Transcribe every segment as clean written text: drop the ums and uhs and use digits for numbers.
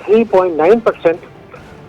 3.9%,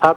7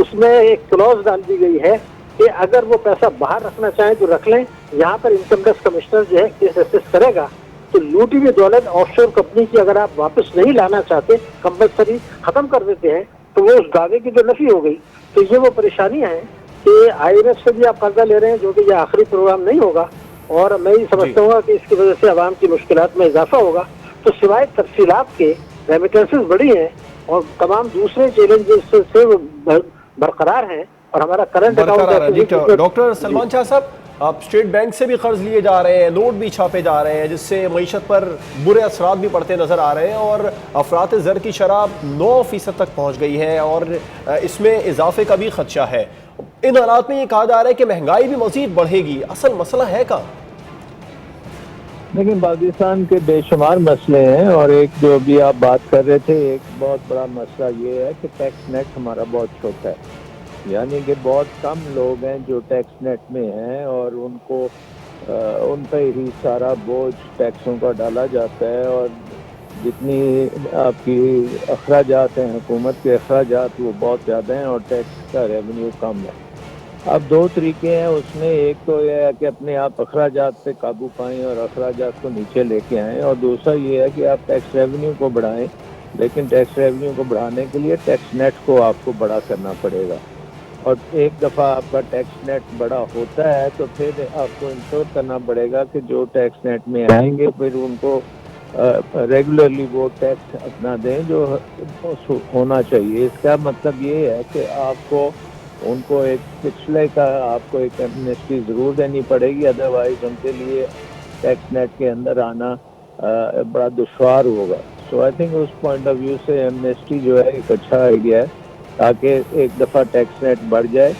اس میں ایک کلوز ڈال دی گئی ہے کہ اگر وہ پیسہ باہر رکھنا چاہیں تو رکھ لیں، یہاں پر انکم ٹیکس کمشنر جو ہے کیس اسیس کرے گا، تو لوٹی ہوئی دولت آف شور کمپنی کی اگر آپ واپس نہیں لانا چاہتے، کمپلسری ختم کر دیتے ہیں، تو وہ اس دعوے کی جو نفی ہو گئی. تو یہ وہ پریشانیاں ہیں کہ آئی ایم ایف سے بھی آپ قرضہ لے رہے ہیں، جو کہ یہ آخری پروگرام نہیں ہوگا، اور میں یہ سمجھتا ہوں کہ اس کی وجہ سے عوام کی مشکلات میں اضافہ ہوگا. تو سوائے تفصیلات کے ریمیٹنسز بڑی ہیں اور تمام دوسرے چیلنجز سے وہ برقرار ہیں، اور ہمارا کرنٹ اکاؤنٹ. ڈاکٹر سلمان شاہ صاحب، آپ اسٹیٹ بینک سے بھی قرض لیے جا رہے ہیں، نوٹ بھی چھاپے جا رہے ہیں، جس سے معیشت پر برے اثرات بھی پڑتے نظر آ رہے ہیں، اور افراط زر کی شرح 9% تک پہنچ گئی ہے، اور اس میں اضافے کا بھی خدشہ ہے. ان حالات میں یہ کہا جا رہا ہے کہ مہنگائی بھی مزید بڑھے گی، اصل مسئلہ ہے کہاں؟ لیکن پاکستان کے بے شمار مسئلے ہیں، اور ایک جو ابھی آپ بات کر رہے تھے، ایک بہت بڑا مسئلہ یہ ہے کہ ٹیکس نیٹ ہمارا بہت چھوٹا ہے، یعنی کہ بہت کم لوگ ہیں جو ٹیکس نیٹ میں ہیں، اور ان پہ ہی سارا بوجھ ٹیکسوں کا ڈالا جاتا ہے، اور جتنی آپ کی اخراجات ہیں، حکومت کے اخراجات، وہ بہت زیادہ ہیں اور ٹیکس کا ریونیو کم ہے. اب دو طریقے ہیں اس میں، ایک تو یہ ہے کہ اپنے آپ اخراجات پہ قابو پائیں اور اخراجات کو نیچے لے کے آئیں، اور دوسرا یہ ہے کہ آپ ٹیکس ریونیو کو بڑھائیں، لیکن ٹیکس ریونیو کو بڑھانے کے لیے ٹیکس نیٹ کو آپ کو بڑا کرنا پڑے گا. اور ایک دفعہ آپ کا ٹیکس نیٹ بڑا ہوتا ہے تو پھر آپ کو انشور کرنا پڑے گا کہ جو ٹیکس نیٹ میں آئیں گے پھر ان کو ریگولرلی وہ ٹیکس اپنا دیں جو ہونا چاہیے. اس کا مطلب یہ ہے کہ آپ کو ان کو ایک پچھلے کا آپ کو ایک ایمنسٹی ضرور دینی پڑے گی، ادروائز ان کے لیے ٹیکس نیٹ کے اندر آنا بڑا دشوار ہوگا. سو آئی تھنک اس پوائنٹ آف ویو سے ایمنسٹی جو ہے ایک اچھا آئیڈیا ہے، تاکہ ایک دفعہ ٹیکس نیٹ بڑھ جائے.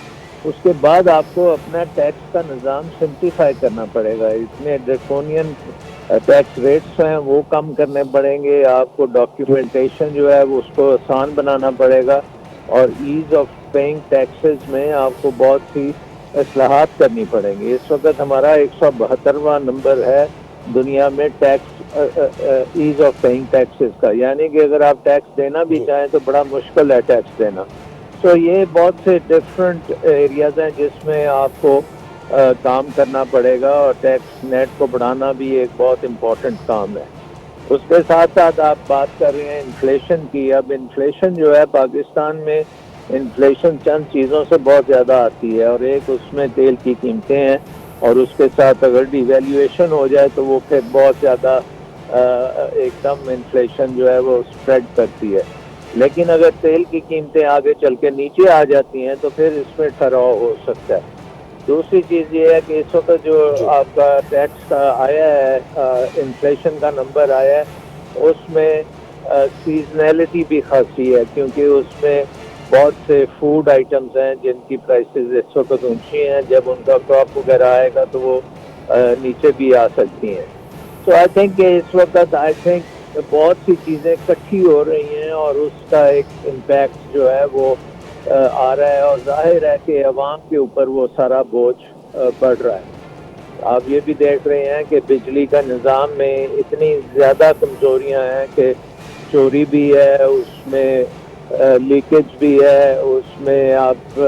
اس کے بعد آپ کو اپنا ٹیکس کا نظام سمپلیفائی کرنا پڑے گا. اتنے ڈریکونین ٹیکس ریٹس ہیں وہ کم کرنے پڑیں گے، آپ کو ڈاکیومنٹیشن جو ہے وہ اس کو آسان بنانا پڑے گا، اور ایز آف پیئنگ ٹیکسز میں آپ کو بہت سی اصلاحات کرنی پڑیں گی. اس وقت ہمارا 172واں نمبر ہے دنیا میں tax ease of paying taxes کا، یعنی کہ اگر آپ ٹیکس دینا بھی چاہیں تو بڑا مشکل ہے ٹیکس دینا. تو یہ بہت سے ڈفرینٹ ایریاز ہیں جس میں آپ کو کام کرنا پڑے گا، اور ٹیکس نیٹ کو بڑھانا بھی ایک بہت امپورٹنٹ کام ہے. اس کے ساتھ ساتھ آپ بات کر رہے ہیں انفلیشن کی. اب انفلیشن جو ہے پاکستان میں، انفلیشن چند چیزوں سے بہت زیادہ آتی ہے، اور ایک اس میں تیل کی قیمتیں ہیں، اور اس کے ساتھ اگر ڈی ویلیویشن ہو جائے تو وہ پھر بہت زیادہ ایک دم انفلیشن جو ہے وہ اسپریڈ کرتی ہے. لیکن اگر تیل کی قیمتیں آگے چل کے نیچے آ جاتی ہیں تو پھر اس میں ٹھہراؤ ہو سکتا ہے. دوسری چیز یہ ہے کہ اس وقت جو آپ کا ٹیکس کا آیا ہے، انفلیشن کا نمبر آیا ہے، اس میں سیزنیلٹی بھی خاصی ہے، کیونکہ اس میں بہت سے فوڈ آئٹمز ہیں جن کی پرائسز اس وقت اونچی ہیں. جب ان کا کراپ وغیرہ آئے گا تو وہ نیچے بھی آ سکتی ہیں. تو آئی تھنک کہ اس وقت بہت سی چیزیں اکٹھی ہو رہی ہیں، اور اس کا ایک امپیکٹ جو ہے وہ آ رہا ہے، اور ظاہر ہے کہ عوام کے اوپر وہ سارا بوجھ بڑھ رہا ہے. آپ یہ بھی دیکھ رہے ہیں کہ بجلی کا نظام میں اتنی زیادہ کمزوریاں ہیں کہ چوری بھی ہے، اس میں لیکیج بھی ہے، اس میں آپ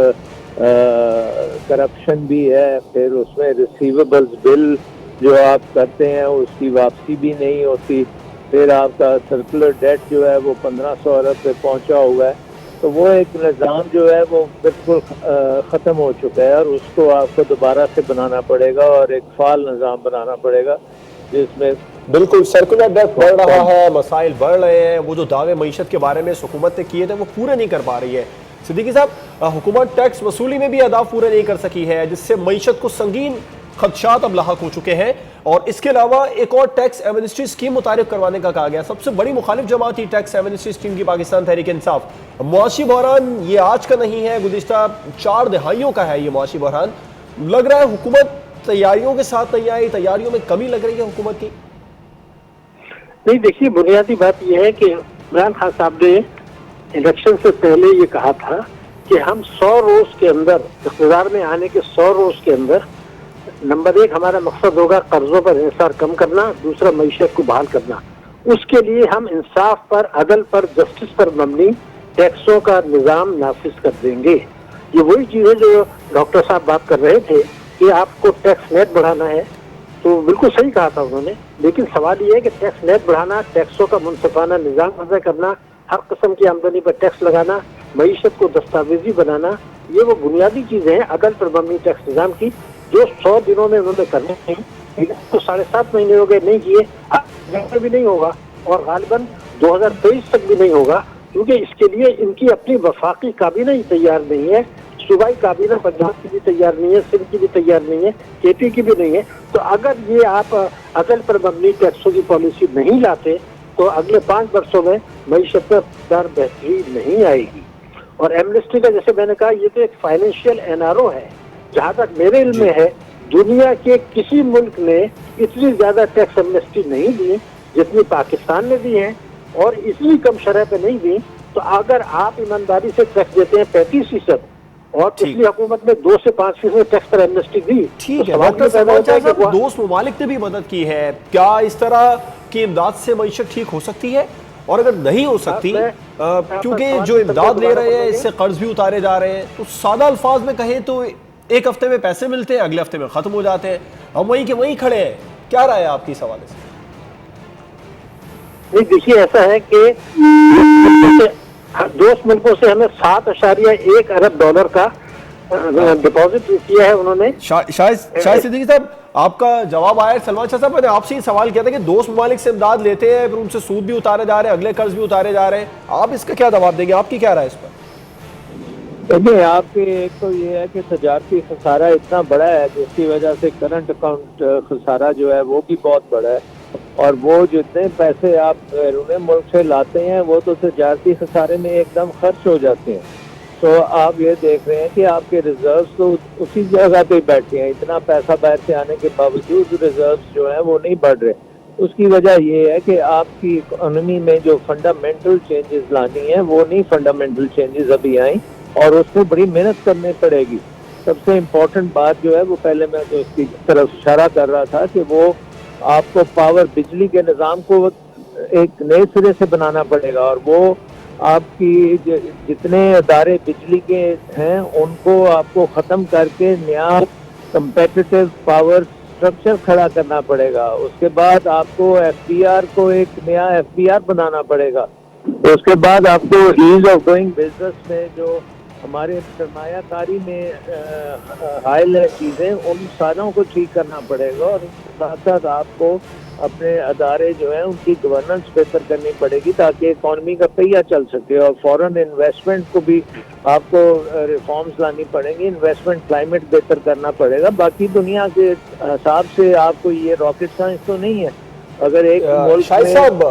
کرپشن بھی ہے، پھر اس میں ریسیویبلز بل جو آپ کرتے ہیں اس کی واپسی بھی نہیں ہوتی، پھر آپ کا سرکولر ڈیٹ جو ہے وہ 1500 ارب پہ پہنچا ہوا ہے. تو وہ ایک نظام جو ہے وہ بالکل ختم ہو چکا ہے، اور اس کو آپ کو دوبارہ سے بنانا پڑے گا، اور ایک فعال نظام بنانا پڑے گا جس میں بالکل سرکولر ڈیٹ بڑھ رہا ہے، مسائل بڑھ رہے ہیں، وہ جو دعوے معیشت کے بارے میں حکومت نے کیے تھے وہ پورے نہیں کر پا رہی ہے. صدیقی صاحب، حکومت ٹیکس وصولی میں بھی اہداف پورے نہیں کر سکی ہے، جس سے معیشت کو سنگین خدشات اب لاحق ہو چکے ہیں، اور اس کے علاوہ ایک اور ٹیکس ایمنسٹی اسکیم متعارف کروانے کا کہا گیا. سب سے بڑی مخالف جماعت تھی ٹیکس ایمنسٹی اسکیم کی پاکستان تحریک انصاف. معاشی بحران یہ آج کا نہیں ہے، گزشتہ 4 دہائیوں کا ہے یہ معاشی بحران. لگ رہا ہے حکومت تیاریوں کے ساتھ نہیں آئی، تیاریوں میں کمی لگ رہی ہے حکومت کی. نہیں، دیکھیے بنیادی بات یہ ہے کہ عمران خان صاحب نے الیکشن سے پہلے یہ کہا تھا کہ ہم 100 روز کے اندر، اقتدار میں آنے کے 100 روز کے اندر، نمبر 1 ہمارا مقصد ہوگا قرضوں پر انحصار کم کرنا، دوسرا معیشت کو بحال کرنا. اس کے لیے ہم انصاف پر، عدل پر، جسٹس پر مبنی ٹیکسوں کا نظام نافذ کر دیں گے. یہ وہی چیز ہے جو ڈاکٹر صاحب بات کر رہے تھے کہ آپ کو ٹیکس نیٹ بڑھانا ہے، تو بالکل صحیح کہا تھا انہوں نے، لیکن سوال یہ ہے کہ ٹیکس نیٹ بڑھانا، ٹیکسوں کا منصفانہ نظام وضع کرنا، ہر قسم کی آمدنی پر ٹیکس لگانا، معیشت کو دستاویزی بنانا، یہ وہ بنیادی چیزیں ہیں عدل پر مبنی ٹیکس نظام کی جو 100 دنوں میں انہوں نے کرنے ہیں، تو 7.5 مہینے ہو گئے نہیں کیے، اب بھی نہیں ہوگا اور غالباً 2023 تک بھی نہیں ہوگا، کیونکہ اس کے لیے ان کی اپنی وفاقی کابینہ ہی تیار نہیں ہے، صوبائی کابینہ پنجاب کی بھی تیار نہیں ہے، سندھ کی بھی تیار نہیں ہے، کے پی کی بھی نہیں ہے۔ تو اگر یہ آپ عدل پر مبنی ٹیکسوں کی پالیسی نہیں لاتے تو اگلے 5 برسوں میں معیشت میں بہتری نہیں آئے گی۔ اور ایمنسٹی کا جیسے میں نے کہا یہ تو ایک فائنینشیل این آر او ہے، جہاں تک میرے علم میں ہے دنیا کے کسی ملک نے اتنی زیادہ ٹیکس ایمنسٹی نہیں دی جتنی پاکستان نے دی ہے، اور اتنی کم شرح پہ نہیں دی۔ تو اگر آپ ایمانداری سے ٹیکس دیتے ہیں 35% اور پچھلی حکومت میں 2 سے 5% ٹیکس پر ایمنسٹی دی، ٹھیک ہے ڈاکٹر سلمان شاہ صاحب، دوست ممالک نے بھی مدد کی ہے، کیا اس طرح کی امداد سے معیشت ٹھیک ہو سکتی ہے؟ اور اگر نہیں ہو سکتی کیونکہ جو امداد لے رہے ہیں اس سے قرض بھی اتارے جا رہے ہیں، تو سادہ الفاظ میں کہیں تو ایک ہفتے میں پیسے ملتے ہیں، اگلے ہفتے میں ختم ہو جاتے ہیں، ہم وہیں کے وہیں کھڑے ہیں، کیا رائے ہے آپ کی اس حوالے سے؟ نہیں دیکھیے ایسا ہے کہ دوست ملکوں سے ہمیں 7.1 ارب ڈالر کا ڈپازٹ کیا ہے انہوں نے۔ شاہد صدیقی صاحب آپ کا جواب آیا ہے۔ سلمان شاہ صاحب میں نے آپ سے یہ سوال کیا تھا کہ دوست ممالک سے امداد لیتے ہیں، پھر ان سے سود بھی اتارے جا رہے ہیں، اگلے قرض بھی اتارے جا رہے ہیں، آپ اس کا کیا جواب دیں گے؟ آپ کی کیا رائے اس پر؟ دیکھیں آپ کے ایک تو یہ ہے کہ تجارتی خسارہ اتنا بڑا ہے جس کی وجہ سے کرنٹ اکاؤنٹ خسارہ جو ہے وہ بھی بہت بڑا ہے، اور وہ جتنے پیسے آپ بیرون ملک سے لاتے ہیں وہ تو تجارتی خسارے میں ایک دم خرچ ہو جاتے ہیں۔ تو آپ یہ دیکھ رہے ہیں کہ آپ کے ریزروز تو اسی جگہ پہ بیٹھے ہیں، اتنا پیسہ باہر سے آنے کے باوجود ریزروز جو ہیں وہ نہیں بڑھ رہے۔ اس کی وجہ یہ ہے کہ آپ کی اکانومی میں جو فنڈامنٹل چینجز لانی ہیں وہ نہیں فنڈامنٹل چینجز ابھی آئیں، اور اس کو بڑی محنت کرنی پڑے گی۔ سب سے امپورٹنٹ بات جو ہے وہ پہلے میں جو اس کی طرف اشارہ کر رہا تھا کہ وہ آپ کو پاور بجلی کے نظام کو ایک نئے سرے سے بنانا پڑے گا، اور وہ آپ کی جتنے ادارے بجلی کے ہیں ان کو آپ کو ختم کر کے نیا کمپیٹیٹیو پاور اسٹرکچر کھڑا کرنا پڑے گا۔ اس کے بعد آپ کو ایف بی آر کو ایک نیا ایف بی آر بنانا پڑے گا۔ اس کے بعد آپ کو ایز آف ڈوئنگ بزنس میں جو ہمارے سرمایہ کاری میں حائل ہے چیزیں، ان ساروں کو ٹھیک کرنا پڑے گا، اور اس کے ساتھ ساتھ آپ کو اپنے ادارے جو ہیں ان کی گورننس بہتر کرنی پڑے گی تاکہ اکانومی کا پہیہ چل سکے، اور فورن انویسٹمنٹ کو بھی آپ کو ریفارمز لانی پڑیں گی، انویسٹمنٹ کلائمیٹ بہتر کرنا پڑے گا۔ باقی دنیا کے حساب سے آپ کو یہ راکٹ سائنس تو نہیں ہے۔ اگر ایک شاہد صاحب،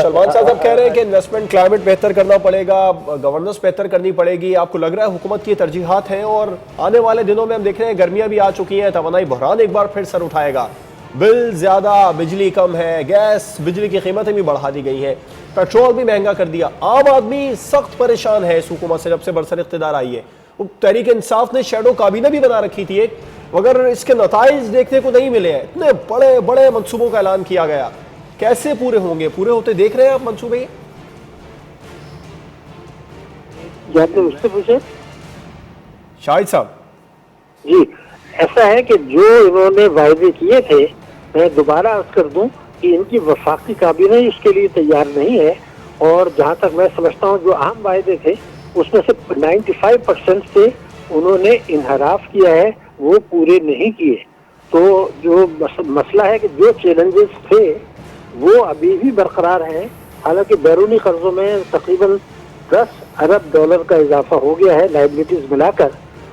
سلمان صاحب کہہ رہے ہیں کہ انویسٹمنٹ کلائمیٹ بہتر کرنا پڑے گا، گورننس بہتر کرنی پڑے گی، آپ کو لگ رہا ہے حکومت کی ترجیحات ہیں، اور آنے والے دنوں میں ہم دیکھ رہے ہیں گرمیاں بھی آ چکی ہیں، توانائی بحران ایک بار پھر سر اٹھائے گا، بل زیادہ، بجلی کم ہے، گیس بجلی کی قیمتیں بھی بڑھا دی گئی ہیں، پیٹرول بھی مہنگا کر دیا، عام آدمی سخت پریشان ہے اس حکومت سے جب سے برسر اقتدار آئی ہے۔ تحریک انصاف نے شیڈو کابینہ بھی بنا رکھی تھی ایک، مگر اس کے نتائج دیکھنے کو نہیں ملے ہیں، اتنے بڑے بڑے منصوبوں کا اعلان کیا گیا، کیسے پورے ہوں گے؟ پورے ہوتے دیکھ رہے ہیں آپ منصوبے؟ جاتے اس سے پوچھیں شاہد صاحب جی، ایسا ہے کہ جو انہوں نے وعدے کیے تھے، میں دوبارہ عرض کر دوں کہ ان کی وفاقی کابینہ ہی اس کے لیے تیار نہیں ہے، اور جہاں تک میں سمجھتا ہوں جو اہم وعدے تھے اس میں سے 95% سے انہوں نے انحراف کیا ہے، وہ پورے نہیں کیے۔ تو جو مسئلہ ہے کہ جو چیلنجز تھے وہ ابھی بھی برقرار ہیں، حالانکہ بیرونی قرضوں میں تقریباً 10 ارب ڈالر کا اضافہ ہو گیا ہے لائبلٹیز ملا کر،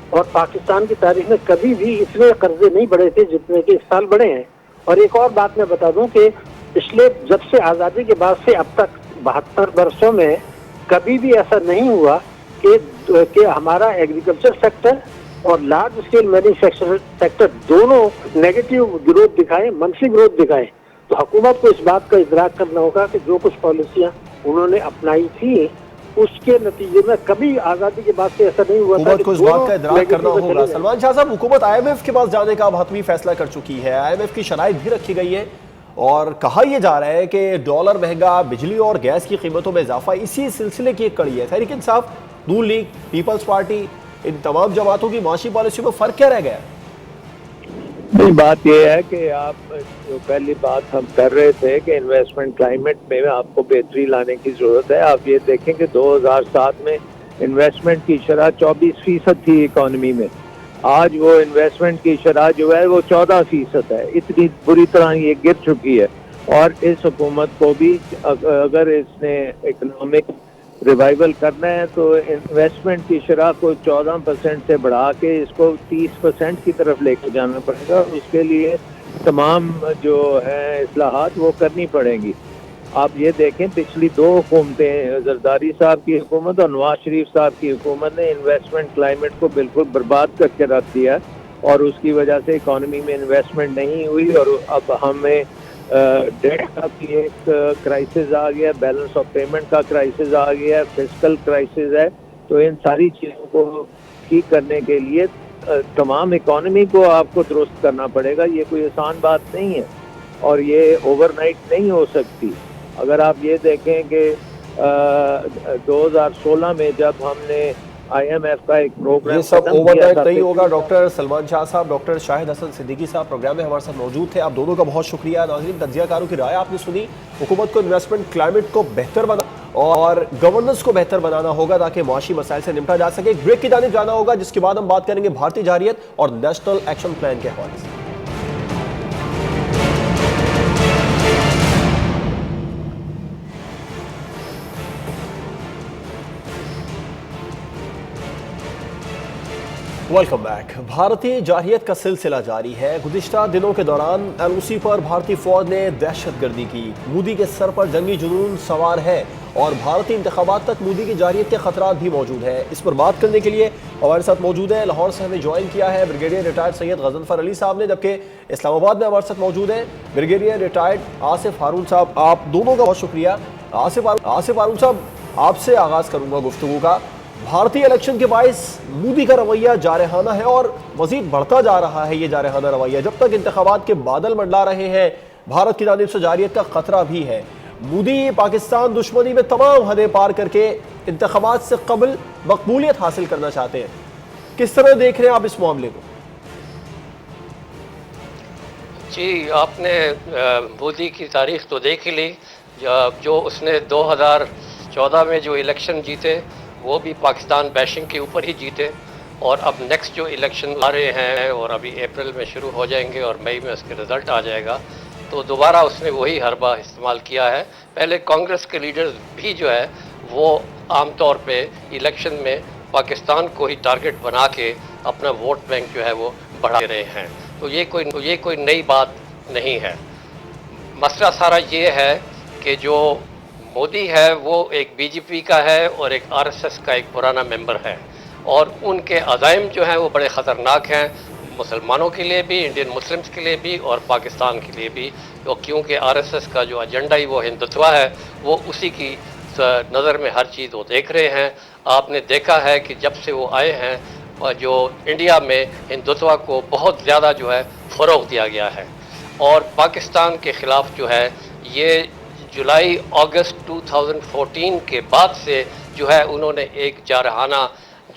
اور پاکستان کی تاریخ میں کبھی بھی اتنے قرضے نہیں بڑھے تھے جتنے کہ اس سال بڑھے ہیں۔ اور ایک اور بات میں بتا دوں کہ پچھلے جب سے آزادی کے بعد سے اب تک 72 برسوں میں کبھی بھی ایسا نہیں ہوا کہ ہمارا ایگریکلچر سیکٹر اور لارج اسکیل مینوفیکچر سیکٹر دونوں نیگیٹو گروتھ دکھائیں، منفی گروتھ دکھائیں۔ تو حکومت کو اس بات کا ادراک کرنا ہوگا کہ جو کچھ پالیسیاں انہوں نے اپنائی تھی اس کے نتیجے میں کبھی آزادی کے بعد سے ایسا نہیں ہوا تھا۔ حکومت کو اس بات کا ادراک کرنا ہوگا۔ سلمان شاہ صاحب، حکومت آئی ایم ایف کے پاس جانے کا اب حتمی فیصلہ کر چکی ہے، آئی ایم ایف کی شرائط بھی رکھی گئی ہے، اور کہا یہ جا رہا ہے کہ ڈالر مہنگا، بجلی اور گیس کی قیمتوں میں اضافہ اسی سلسلے کی ایک کڑی ہے۔ تحریک انصاف، نون لیگ، پیپلز پارٹی ان تمام جماعتوں کی معاشی پالیسیوں میں فرق کیا رہ گیا؟ نہیں، بات یہ ہے کہ آپ جو پہلی بات ہم کر رہے تھے کہ انویسٹمنٹ کلائمیٹ میں آپ کو بہتری لانے کی ضرورت ہے. آپ یہ دیکھیں کہ 2007 میں انویسٹمنٹ کی شرح 24% تھی اکانومی میں. آج وہ انویسٹمنٹ کی شرح جو ہے وہ 14% ہے. اتنی بری طرح یہ گر چکی ہے. اور اس حکومت کو بھی اگر اس نے اکنامک ریوائول کرنا ہے تو انویسٹمنٹ کی شرح کو 14% سے بڑھا کے اس کو 30% کی طرف لے کے جانا پڑے گا. اس کے لیے تمام جو ہے اصلاحات وہ کرنی پڑیں گی. آپ یہ دیکھیں پچھلی 2 حکومتیں، زرداری صاحب کی حکومت اور نواز شریف صاحب کی حکومت نے انویسٹمنٹ کلائمیٹ کو بالکل برباد کر کے رکھ دیا اور اس کی وجہ سے اکانومی میں انویسٹمنٹ نہیں ہوئی. اور اب ہمیں ڈیٹ کا بھی ایک کرائسس آ گیا، بیلنس آف پیمنٹ کا کرائسس آ گیا، فسکل کرائسس ہے. تو ان ساری چیزوں کو ٹھیک کرنے کے لیے تمام اکانومی کو آپ کو درست کرنا پڑے گا. یہ کوئی آسان بات نہیں ہے اور یہ اوور نائٹ نہیں ہو سکتی. اگر آپ یہ دیکھیں کہ 2016 میں جب ہم نے IMF کا ایک پروگرام یہ سب ختم اوور کیا نائٹ تھا، نہیں ہوگا. ڈاکٹر سلمان شاہ صاحب، ڈاکٹر شاہد حسن صدیقی صاحب پروگرام میں ہمارے ساتھ موجود تھے. آپ دونوں کا بہت شکریہ. ناظرین، تجزیہ کاروں کی رائے آپ نے سنی. حکومت کو انویسٹمنٹ کلائمیٹ کو بہتر بنا اور گورننس کو بہتر بنانا ہوگا تاکہ معاشی مسائل سے نمٹا جا سکے. ایک بریک کی جانب جانا ہوگا جس کے بعد ہم بات کریں گے بھارتی جارحیت اور نیشنل ایکشن پلان کے حوالے سے. Welcome back. بھارتی جارحیت کا سلسلہ جاری ہے. گزشتہ دنوں کے دوران LOC پر بھارتی فوج نے دہشت گردی کی. مودی کے سر پر جنگی جنون سوار ہے اور بھارتی انتخابات تک مودی کی جارحیت کے خطرات بھی موجود ہیں. اس پر بات کرنے کے لیے ہمارے ساتھ موجود ہیں، لاہور سے ہمیں جوائن کیا ہے بریگیڈیئر ریٹائرڈ سید غضنفر علی صاحب نے، جبکہ اسلام آباد میں ہمارے ساتھ موجود ہیں بریگیڈیئر ریٹائرڈ آصف ہارون صاحب. آپ دونوں کا بہت شکریہ. آصف ہارون صاحب، آپ سے آغاز کروں گا گفتگو کا. بھارتی الیکشن کے باعث مودی کا رویہ جارحانہ ہے اور مزید بڑھتا جا رہا ہے یہ جارحانہ رویہ. جب تک انتخابات کے بادل منڈلا رہے ہیں، بھارت کی جانب سے جارحیت کا خطرہ بھی ہے. مودی پاکستان دشمنی میں تمام حدیں پار کر کے انتخابات سے قبل مقبولیت حاصل کرنا چاہتے ہیں. کس طرح دیکھ رہے ہیں آپ اس معاملے کو؟ جی، آپ نے مودی کی تاریخ تو دیکھ ہی لی. جو اس نے 2014 میں جو الیکشن جیتے وہ بھی پاکستان بیشنگ کے اوپر ہی جیتے، اور اب نیکسٹ جو الیکشن آ رہے ہیں اور ابھی اپریل میں شروع ہو جائیں گے اور مئی میں اس کے رزلٹ آ جائے گا، تو دوبارہ اس نے وہی حربہ استعمال کیا ہے. پہلے کانگریس کے لیڈرز بھی جو ہے وہ عام طور پہ الیکشن میں پاکستان کو ہی ٹارگٹ بنا کے اپنا ووٹ بینک جو ہے وہ بڑھا رہے ہیں. تو یہ کوئی نئی بات نہیں ہے. مسئلہ سارا یہ ہے کہ جو مودی ہے وہ ایک BJP کا ہے اور ایک RSS کا ایک پرانا ممبر ہے، اور ان کے عزائم جو ہیں وہ بڑے خطرناک ہیں مسلمانوں کے لیے بھی، انڈین مسلمز کے لیے بھی اور پاکستان کے لیے بھی. کیونکہ RSS کا جو ایجنڈا ہی وہ ہندوتوا ہے، وہ اسی کی نظر میں ہر چیز وہ دیکھ رہے ہیں. آپ نے دیکھا ہے کہ جب سے وہ آئے ہیں جو انڈیا میں ہندوتوا کو بہت زیادہ جو ہے فروغ دیا گیا ہے، اور پاکستان کے خلاف جو ہے یہ جولائی اگست 2014 کے بعد سے جو ہے انہوں نے ایک جارحانہ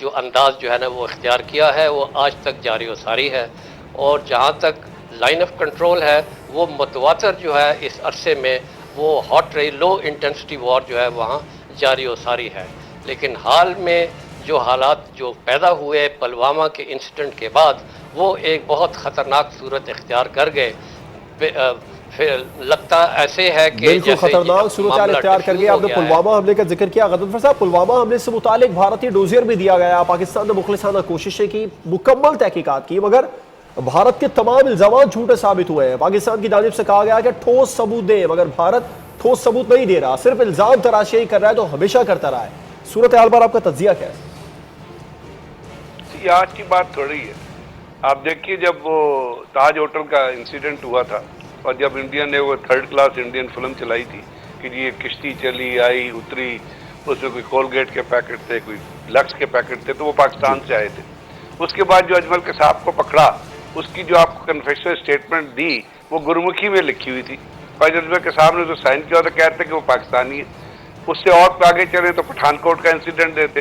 جو انداز جو ہے نا وہ اختیار کیا ہے، وہ آج تک جاری و ساری ہے. اور جہاں تک لائن آف کنٹرول ہے وہ متواتر جو ہے اس عرصے میں وہ ہاٹ رہی، لو انٹینسٹی وار جو ہے وہاں جاری و ساری ہے. لیکن حال میں جو حالات جو پیدا ہوئے پلوامہ کے انسیڈنٹ کے بعد، وہ ایک بہت خطرناک صورت اختیار کر گئے. پھر لگتا ایسے ہے کہ بالکل خطرناک صورتحال اختیار کر گئے. آپ نے پلوامہ حملے کا ذکر کیا غضنفر صاحب. پلوامہ حملے سے متعلق بھارتی ڈوزیر بھی دیا گیا. پاکستان نے مخلصانہ کوششیں کی، مکمل تحقیقات کی، مگر بھارت کے تمام الزامات جھوٹے ثابت ہوئے ہیں. پاکستان کی جانب سے کہا گیا کہ ٹھوس ثبوت دیں، مگر بھارت ٹھوس ثبوت نہیں دے رہا، صرف الزام تراشی ہی کر رہا ہے، تو ہمیشہ کرتا رہا ہے. صورتحال پر آپ کا تجزیہ کیا ہے؟ یہ آج کی بات تھوڑی ہے. آپ دیکھیے جب وہ تاج ہوٹل کا انسیڈنٹ ہوا تھا اور جب انڈیا نے وہ 3rd کلاس انڈین فلم چلائی تھی کہ جی یہ کشتی چلی آئی اتری، اس میں کوئی کولگیٹ کے پیکٹ تھے، کوئی لکس کے پیکٹ تھے، تو وہ پاکستان سے آئے تھے. اس کے بعد جو اجمل کے صاحب کو پکڑا، اس کی جو آپ کو کنفیشنل اسٹیٹمنٹ دی وہ گرمکھی میں لکھی ہوئی تھی، اور اجمل کے صاحب نے جو سائن کیا تو کہتے کہ وہ پاکستانی ہے. اس سے اور آگے چلے تو پٹھان کوٹ کا انسیڈنٹ دیتے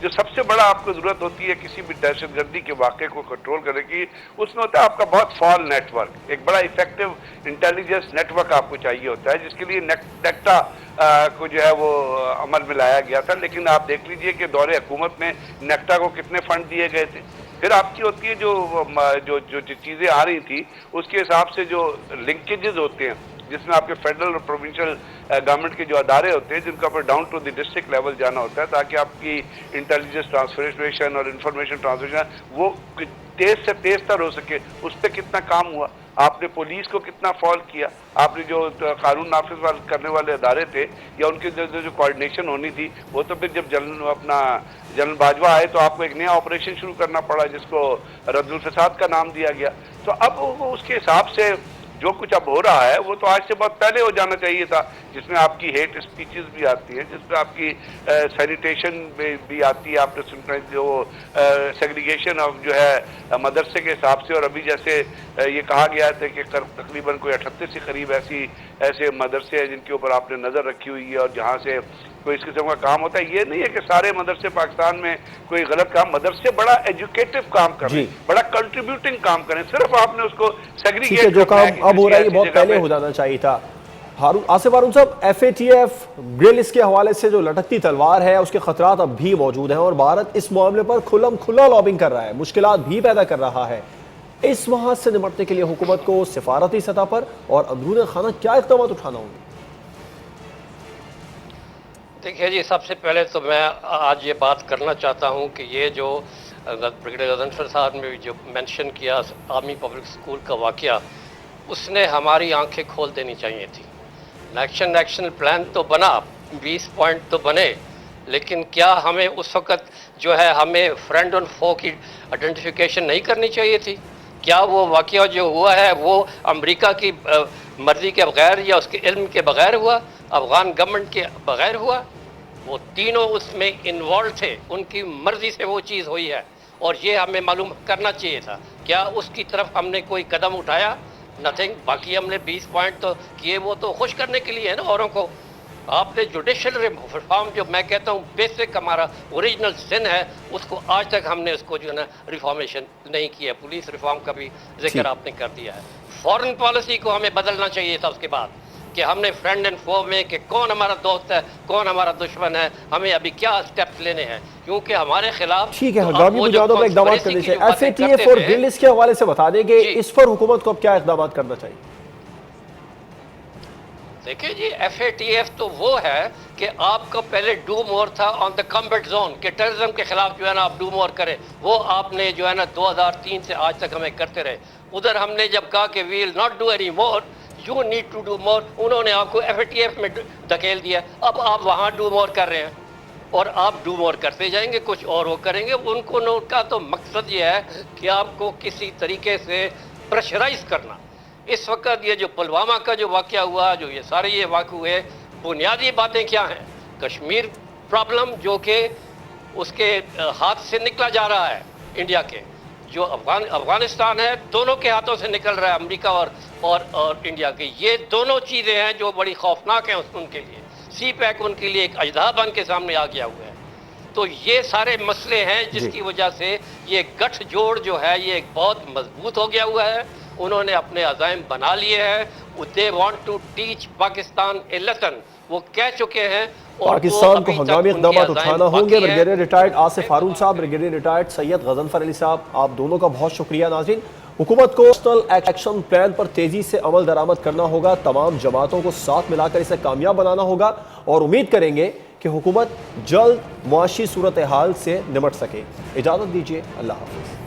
جو سب سے بڑا آپ کو ضرورت ہوتی ہے کسی بھی دہشت گردی کے واقعے کو کنٹرول کرنے کی، اس میں ہوتا ہے آپ کا بہت فال نیٹ ورک، ایک بڑا افیکٹو انٹیلیجنس نیٹ ورک آپ کو چاہیے ہوتا ہے، جس کے لیے نیکٹا کو جو ہے وہ عمل میں لایا گیا تھا. لیکن آپ دیکھ لیجئے کہ دور حکومت میں نیکٹا کو کتنے فنڈ دیے گئے تھے. پھر آپ کی ہوتی ہے جو چیزیں آ رہی تھی اس کے حساب سے جو لنکیجز ہوتے ہیں، جس میں آپ کے فیڈرل اور پروونشل گورنمنٹ کے جو ادارے ہوتے ہیں جن کا پر down to the district level جانا ہوتا ہے تاکہ آپ کی انٹیلیجنس ٹرانسفریشن اور انفارمیشن ٹرانسفریشن وہ تیز سے تیز تر ہو سکے، اس پہ کتنا کام ہوا. آپ نے پولیس کو کتنا فال کیا، آپ نے جو قانون نافذ کرنے والے ادارے تھے یا ان کی جو کوارڈینیشن ہونی تھی، وہ تو پھر جب جنرل باجوہ آئے تو آپ کو ایک نیا آپریشن شروع کرنا پڑا جس کو رد الفساد کا نام دیا گیا. تو اب اس کے حساب سے جو کچھ اب ہو رہا ہے وہ تو آج سے بہت پہلے ہو جانا چاہیے تھا، جس میں آپ کی ہیٹ اسپیچز بھی آتی ہیں، جس میں آپ کی سینیٹیشن بھی آتی ہے. آپ نے سننا جو سیگریگیشن آف جو ہے مدرسے کے حساب سے، اور ابھی جیسے یہ کہا گیا تھا کہ تقریباً کوئی 38 کے قریب ایسے مدرسے ہیں جن کے اوپر آپ نے نظر رکھی ہوئی ہے اور جہاں سے کوئی اس قسم کا کام ہوتا ہے. یہ نہیں ہے کہ سارے مدرسے پاکستان میں کوئی غلط کام، مدرسے بڑا ایجوکیٹو کام کریں، بڑا کنٹریبیوٹنگ کام کریں، صرف آپ نے اس کو سیگریگیٹ کرنا ہے. جو کام اب ہو رہا ہے یہ بہت پہلے ہو جانا چاہیے تھا. آصف ہارون صاحب، F A T F girls کے حوالے سے جو لٹکتی تلوار ہے اس کے خطرات اب بھی موجود ہیں اور بھارت اس معاملے پر کھلم کھلا لابنگ کر رہا ہے، مشکلات بھی پیدا کر رہا ہے. اس محاذ سے نمٹنے کے لیے حکومت کو سفارتی سطح پر اور اندرون خانہ کیا اقدامات اٹھانا ہوں گے؟ دیکھیے جی، سب سے پہلے تو میں آج یہ بات کرنا چاہتا ہوں کہ یہ جو بریگیڈیئر غضنفر صاحب نے جو مینشن کیا آرمی پبلک اسکول کا واقعہ، اس نے ہماری آنکھیں کھول دینی چاہیے تھی. نیشنل پلان تو بنا، 20 پوائنٹ تو بنے، لیکن کیا ہمیں اس وقت جو ہے ہمیں فرینڈ اور فو کی آئیڈینٹیفیکیشن نہیں کرنی چاہیے تھی؟ کیا وہ واقعہ جو ہوا ہے وہ امریکہ کی مرضی کے بغیر یا اس کے علم کے بغیر ہوا، افغان گورنمنٹ کے بغیر ہوا؟ وہ تینوں اس میں انوالو تھے، ان کی مرضی سے وہ چیز ہوئی ہے اور یہ ہمیں معلوم کرنا چاہیے تھا. کیا اس کی طرف ہم نے کوئی قدم اٹھایا؟ نتھنگ. باقی ہم نے 20 پوائنٹ تو کیے، وہ تو خوش کرنے کے لیے ہے نا اوروں کو. آپ نے جوڈیشل ریفارم، جو میں کہتا ہوں بیسک ہمارا اوریجنل سن ہے، اس کو آج تک ہم نے اس کو جو ہے نا ریفارمیشن نہیں کیا. پولیس ریفارم کا بھی ذکر آپ نے کر دیا ہے. فارن پالیسی کو ہمیں بدلنا چاہیے تھا اس کے بعد، کہ ہم نے فرینڈ اینڈ فو میں کہ کون ہمارا دوست ہے کون ہمارا دشمن ہے، ہمیں ابھی کیا اسٹیپس لینے ہیں، کیونکہ ہمارے خلاف ٹھیک ہے ہنگامی بنیادوں پر اقدامات کرنے چاہیے. ایف اے ٹی ایف اور گرلز کے حوالے سے بتا دیں کہ اس پر حکومت کو اب کیا اقدامات کرنا چاہیے؟ دیکھیں جی، ایف اے ٹی ایف تو وہ ہے کہ آپ کو پہلے ڈو مور تھا آن دا کمبیٹ زون، کہ ٹیررزم کے خلاف جو ہے نا آپ ڈو مور کریں. وہ آپ نے جو ہے نا 2003 سے آج تک ہمیں کرتے رہے. ادھر ہم نے جب کہا کہ we will not do any more, you need to do more, انہوں نے آپ کو ایف اے ٹی ایف میں دھکیل دیا. اب آپ وہاں ڈو مور کر رہے ہیں اور آپ ڈو مور کرتے جائیں گے، کچھ اور وہ کریں گے. ان کو کا تو مقصد یہ ہے کہ آپ کو کسی طریقے سے پریشرائز کرنا. اس وقت یہ جو پلوامہ کا جو واقعہ ہوا، جو یہ سارے یہ واقع ہوئے، بنیادی باتیں کیا ہیں؟ کشمیر پرابلم جو کہ اس کے ہاتھ سے نکلا جا رہا ہے انڈیا کے، جو افغانستان ہے دونوں کے ہاتھوں سے نکل رہا ہے، امریکہ اور انڈیا کے. یہ دونوں چیزیں ہیں جو بڑی خوفناک ہیں ان کے لیے. سی پیک ان کے لیے ایک اژدہا بن کے سامنے آ گیا ہوا ہے. تو یہ سارے مسئلے ہیں جس کی وجہ سے یہ گٹھ جوڑ جو ہے یہ ایک بہت مضبوط ہو گیا ہوا ہے. انہوں نے اپنے عزائم بنا لیے ہیں. they want to teach Pakistan a lesson. وہ کہہ چکے ہیں. پاکستان کو ہنگامی اقدامات اٹھانا ہوں گے. بریگیڈیئر ریٹائرڈ آصف ہارون صاحب، بریگیڈیئر ریٹائرڈ سید غضنفر علی صاحب، آپ دونوں کا بہت شکریہ. ناظرین، حکومت کو نیشنل ایکشن پلان پر تیزی سے عمل درآمد کرنا ہوگا. تمام جماعتوں کو ساتھ ملا کر اسے کامیاب بنانا ہوگا اور امید کریں گے کہ حکومت جلد معاشی صورتحال سے نمٹ سکے. اجازت دیجیے، اللہ حافظ.